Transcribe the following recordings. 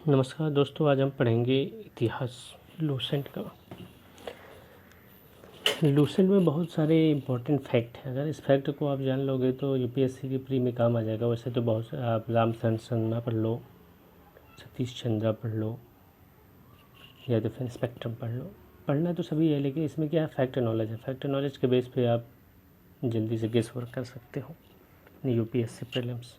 नमस्कार दोस्तों, आज हम पढ़ेंगे इतिहास लूसेंट का। लूसेंट में बहुत सारे इम्पोर्टेंट फैक्ट हैं। अगर इस फैक्ट को आप जान लोगे तो यूपीएससी की प्री में काम आ जाएगा। वैसे तो बहुत से आप रामचंद्र शर्मा पढ़ लो, सतीश चंद्रा पढ़ लो, या तो फिर स्पेक्ट्रम पढ़ लो। पढ़ना तो सभी है, लेकिन इसमें क्या है, फैक्ट नॉलेज है। फैक्ट नॉलेज के बेस पे आप जल्दी से गेस वर्क कर सकते हो यूपीएससी प्रीलिम्स।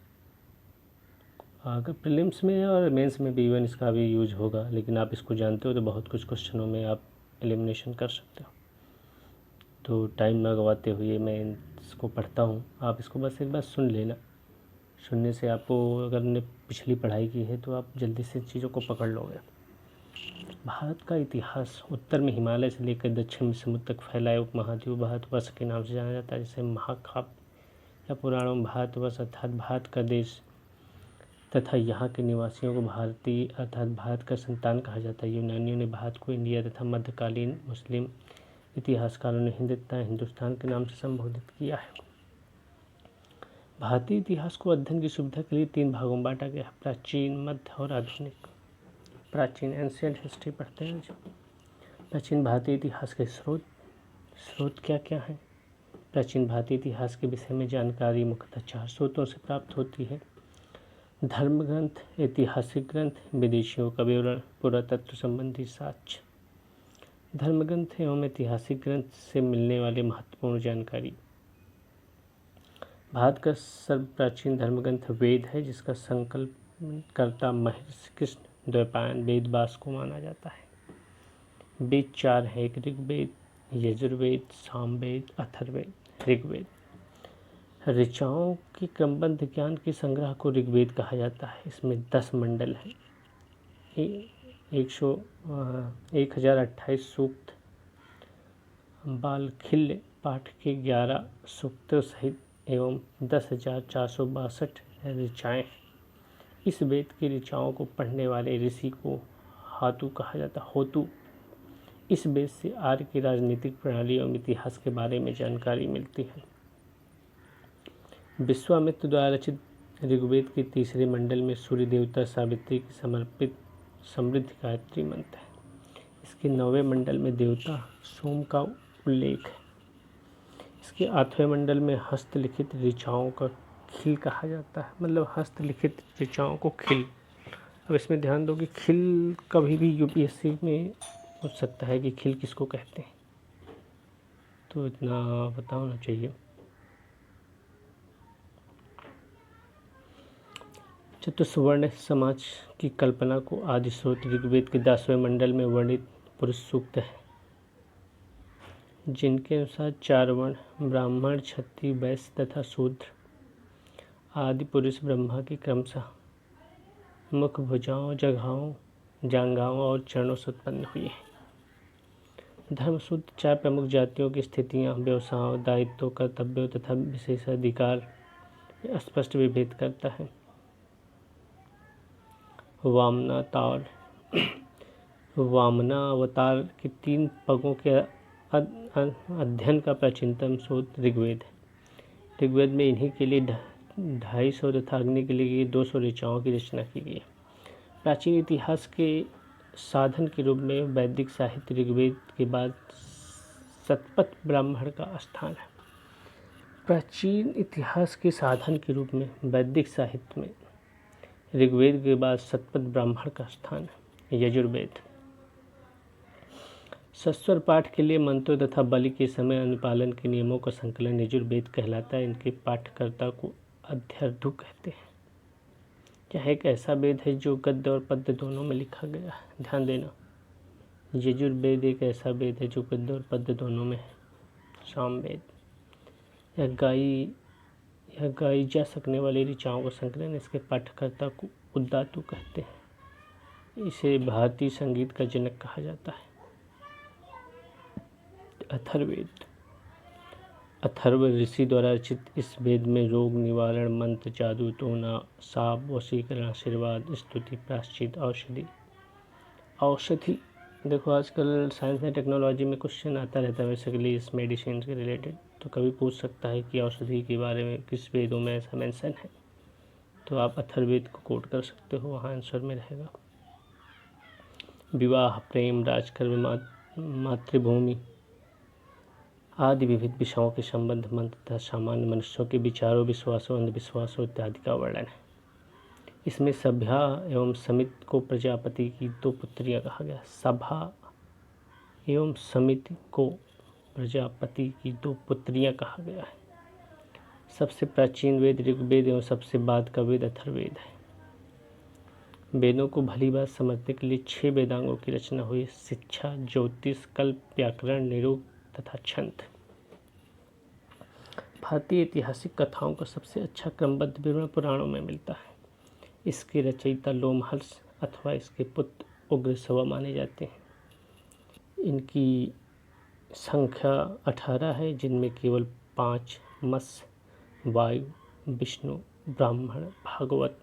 अगर प्रीलिम्स में और मेंस में भी इवन इसका भी यूज होगा, लेकिन आप इसको जानते हो तो बहुत कुछ क्वेश्चनों में आप एलिमिनेशन कर सकते हो। तो टाइम ना गवाते हुए मैं इसको पढ़ता हूँ, आप इसको बस एक बार सुन लेना। सुनने से आपको, अगर ने पिछली पढ़ाई की है तो आप जल्दी से चीज़ों को पकड़ लोगे। भारत का इतिहास उत्तर में हिमालय से लेकर दक्षिण में समुद्र तक फैलाए उपमहाद्वीप भारतवर्ष के नाम से जाना जाता है। जैसे महाकाव्य या पुराणों में भारतवर्ष अर्थात भारत का देश तथा यहाँ के निवासियों को भारतीय अर्थात भारत का संतान कहा जाता है। यूनानियों ने भारत को इंडिया तथा मध्यकालीन मुस्लिम इतिहासकारों ने हिंद तथा हिंदुस्तान के नाम से संबोधित किया है। भारतीय इतिहास को अध्ययन की सुविधा के लिए 3 भागों में बांटा गया है: प्राचीन, मध्य और आधुनिक। प्राचीन एंशिएंट हिस्ट्री पढ़ते हैं जो प्राचीन भारतीय इतिहास के स्रोत क्या क्या हैं। प्राचीन भारतीय इतिहास के विषय में जानकारी मुख्यतः 4 स्रोतों से प्राप्त होती है: धर्म ग्रंथ, ऐतिहासिक ग्रंथ, विदेशियों का विवरण, पुरातत्व संबंधी साक्ष्य। धर्म ग्रंथ एवं ऐतिहासिक ग्रंथ से मिलने वाली महत्वपूर्ण जानकारी। भारत का सर्वप्राचीन धर्म ग्रंथ वेद है, जिसका संकल्प कर्ता महर्षि कृष्ण द्वैपायन वेद व्यास को माना जाता है। वेद 4 हैं: एक ऋग्वेद, यजुर्वेद, सामवेद, अथर्ववेद, ऋग्वेद। ऋचाओं के क्रमबद्ध ज्ञान के संग्रह को ऋग्वेद कहा जाता है। इसमें 10 मंडल हैं, 1028 सूक्त, बालखिल्य पाठ के 11 सूक्तों सहित एवं 10,462 ऋचाएँ। इस वेद की ऋचाओं को पढ़ने वाले ऋषि को हातु कहा जाता है। होतु। इस वेद से आर्य की राजनीतिक प्रणाली एवं इतिहास के बारे में जानकारी मिलती है। विश्वामित्र द्वारा रचित ऋग्वेद के 3रे मंडल में सूर्य देवता सावित्री की समर्पित समृद्ध गायत्री मंत्र है। इसके 9वें मंडल में देवता सोम का उल्लेख है। इसके 8वें मंडल में हस्तलिखित ऋचाओं का खिल कहा जाता है, मतलब हस्तलिखित ऋचाओं को खिल। अब इसमें ध्यान दो कि खिल कभी भी यूपीएससी में पूछ सकता है कि खिल किसको कहते हैं, तो इतना पता होना चाहिए। चतुस्वर्ण समाज की कल्पना को आदि स्रोत ऋग्वेद के 10वें मंडल में वर्णित पुरुष सूक्त है, जिनके अनुसार 4 वर्ण ब्राह्मण, क्षत्रिय, वैश्य तथा शूद्र आदि पुरुष ब्रह्मा की क्रमशः मुख, भुजाओं, जांघाओं और चरणों से उत्पन्न हुए हैं। धर्मसूत्र 4 प्रमुख जातियों की स्थितियां, व्यवसायों, दायित्वों, कर्तव्यों तथा विशेषाधिकार स्पष्ट विभेद करता है। वामनावतार के 3 पगों के अध्ययन का प्राचीनतम स्रोत ऋग्वेद है। ऋग्वेद में इन्हीं के लिए 250 तथा अग्नि के लिए 200 ऋचाओं की रचना की गई है। प्राचीन इतिहास के साधन के रूप में वैदिक साहित्य ऋग्वेद के बाद शतपथ ब्राह्मण का स्थान है। प्राचीन इतिहास के साधन के रूप में वैदिक साहित्य में ऋग्वेद के बाद शतपथ ब्राह्मण का स्थान है। यजुर्वेद सस्वर पाठ के लिए मंत्रों तथा बलि के समय अनुपालन के नियमों का संकलन यजुर्वेद कहलाता है। इनके पाठकर्ता को अध्यर्धु कहते हैं। यह एक ऐसा वेद है जो गद्य और पद्य दोनों में लिखा गया है। ध्यान देना, यजुर्वेद एक ऐसा वेद है जो गद्य और पद्य दोनों में है। सामवेद यह गाई जा सकने वाली ऋचाओं का संकलन, इसके पाठकर्ता को उद्दातु कहते हैं। इसे भारतीय संगीत का जनक कहा जाता है। अथर्ववेद अथर्व ऋषि द्वारा रचित इस वेद में रोग निवारण मंत्र, जादू टोना, साप, वशीकरण, आशीर्वाद, स्तुति, प्रायश्चित, औषधि। देखो आजकल साइंस एंड टेक्नोलॉजी में क्वेश्चन आता रहता है बेसिकली इस मेडिसिन के रिलेटेड, तो कभी पूछ सकता है कि औषधि के बारे में किस वेदों में ऐसा मेंशन है, तो आप अथर्ववेद को कोट कर सकते हो, वहाँ आंसर में रहेगा। विवाह, प्रेम, राजकर्म, मातृभूमि आदि विविध विषयों के संबंध, मंत्र तथा सामान्य मनुष्यों के विचारों, विश्वासों, अंधविश्वासों इत्यादि का वर्णन है। इसमें सभ्या एवं समिति को प्रजापति की 2 पुत्रियां कहा गया। सभा एवं समिति को प्रजापति की 2 पुत्रियां कहा गया है। सबसे प्राचीन वेद ऋग्वेद एवं सबसे बाद का वेद अथर्ववेद है। वेदों को भली बात समझने के लिए 6 वेदांगों की रचना हुई। शिक्षा, ज्योतिष, कल्प, व्याकरण, निरुक्त तथा छंद। भारतीय ऐतिहासिक कथाओं का सबसे अच्छा क्रमबद्ध विवरण पुराणों में मिलता है। इसके रचयिता लोमहर्ष अथवा इसके पुत्र उग्रश्रवा माने जाते हैं। इनकी संख्या 18 है, जिनमें केवल 5 मत्स्य, वायु, विष्णु, ब्राह्मण, भागवत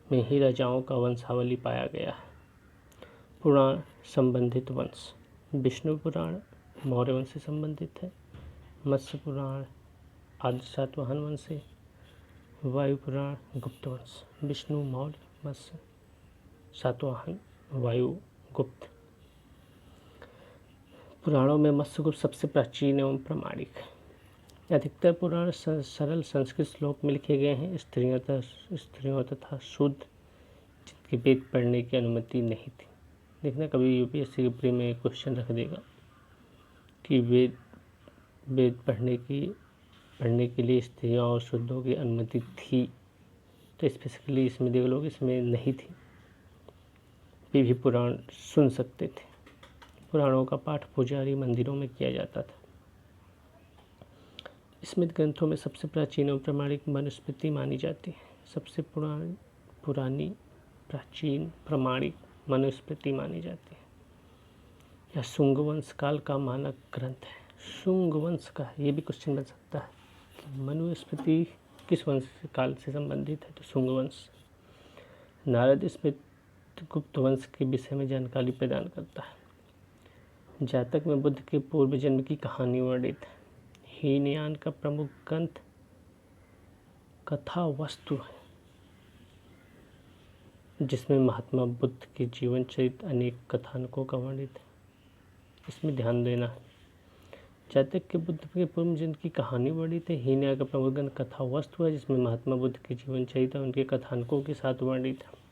में ही राजाओं का वंशावली पाया गया है। पुराण संबंधित वंश। विष्णु पुराण मौर्य वंश से संबंधित है। मत्स्य पुराण आदि सातवाहन वंश से। वायु पुराण गुप्त वंश। विष्णु मौर्य, मत्स्य सातवाहन, वायु गुप्त। पुराणों में मत्स्यगुप्त सबसे प्राचीन एवं प्रामाणिक है। अधिकतर पुराण सरल संस्कृत श्लोक में लिखे गए हैं। स्त्रियों तथा शुद्ध जिनकी वेद पढ़ने की अनुमति नहीं थी। देखना कभी यूपीएससी के प्री में क्वेश्चन रख देगा कि वेद पढ़ने के लिए स्त्रियों और शुद्धों की अनुमति थी, तो स्पेसिफिकली इसमें देख लो इसमें नहीं थी। भी पुराण सुन सकते थे। पुराणों का पाठ पुजारी मंदिरों में किया जाता था। स्मृति ग्रंथों में सबसे प्राचीन और प्रामाणिक मनुस्मृति मानी जाती है। सबसे पुरानी प्राचीन प्रामाणिक मनुस्मृति मानी जाती है। यह शुंग वंश काल का मानक ग्रंथ है। शुंग वंश का ये भी क्वेश्चन बन सकता है कि मनुस्मृति किस वंश काल से संबंधित है, तो शुंग वंश। नारद स्मृति गुप्त वंश के विषय में जानकारी प्रदान करता है। जातक में बुद्ध के पूर्व जन्म की कहानी वर्णित है। हीनयान का प्रमुख ग्रंथ कथा वस्तु है, जिसमें महात्मा बुद्ध के जीवन चरित्र अनेक कथानकों का वर्णित है। इसमें ध्यान देना है। जातक के बुद्ध के पूर्व जन्म की कहानी वर्णित है। हीनयान का प्रमुख ग्रंथ कथा वस्तु है, जिसमें महात्मा बुद्ध के जीवन चरित्र और उनके कथानकों के साथ वर्णित है।